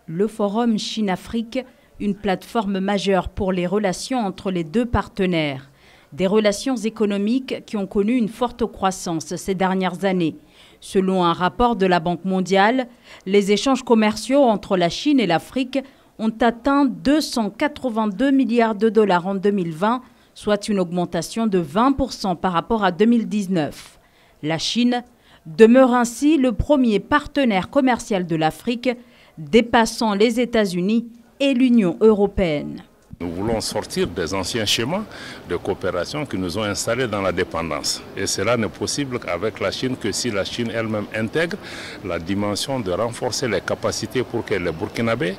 Le forum Chine-Afrique, une plateforme majeure pour les relations entre les deux partenaires. Des relations économiques qui ont connu une forte croissance ces dernières années. Selon un rapport de la Banque mondiale, les échanges commerciaux entre la Chine et l'Afrique ont atteint 282 milliards de dollars en 2020, soit une augmentation de 20% par rapport à 2019. La Chine demeure ainsi le premier partenaire commercial de l'Afrique, dépassant les États-Unis et l'Union européenne. Nous voulons sortir des anciens schémas de coopération qui nous ont installés dans la dépendance. Et cela n'est possible qu'avec la Chine que si la Chine elle-même intègre la dimension de renforcer les capacités pour que les Burkinabés,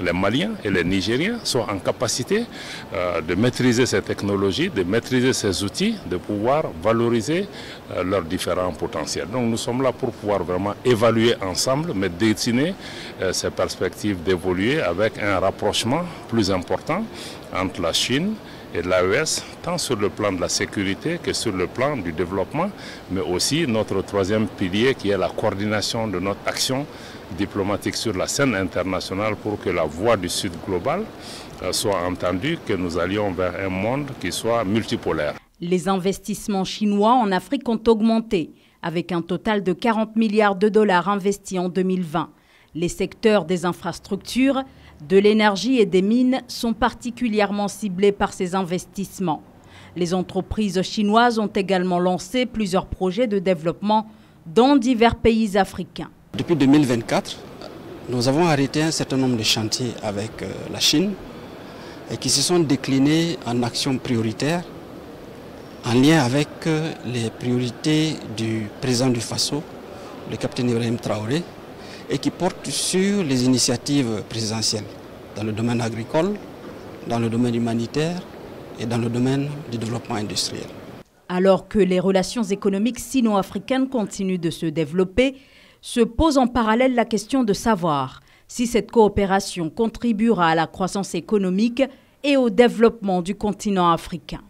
les Maliens et les Nigériens soient en capacité de maîtriser ces technologies, de maîtriser ces outils, de pouvoir valoriser leurs différents potentiels. Donc nous sommes là pour pouvoir vraiment évaluer ensemble, mais dessiner ces perspectives d'évoluer avec un rapprochement plus important entre la Chine et l'AES, tant sur le plan de la sécurité que sur le plan du développement, mais aussi notre troisième pilier qui est la coordination de notre action diplomatique sur la scène internationale pour que la voix du Sud global soit entendue, que nous allions vers un monde qui soit multipolaire. Les investissements chinois en Afrique ont augmenté, avec un total de 40 milliards de dollars investis en 2020. Les secteurs des infrastructures, de l'énergie et des mines sont particulièrement ciblés par ces investissements. Les entreprises chinoises ont également lancé plusieurs projets de développement dans divers pays africains. Depuis 2024, nous avons arrêté un certain nombre de chantiers avec la Chine et qui se sont déclinés en actions prioritaires en lien avec les priorités du président du Faso, le capitaine Ibrahim Traoré, et qui portent sur les initiatives présidentielles dans le domaine agricole, dans le domaine humanitaire et dans le domaine du développement industriel. Alors que les relations économiques sino-africaines continuent de se développer, se pose en parallèle la question de savoir si cette coopération contribuera à la croissance économique et au développement du continent africain.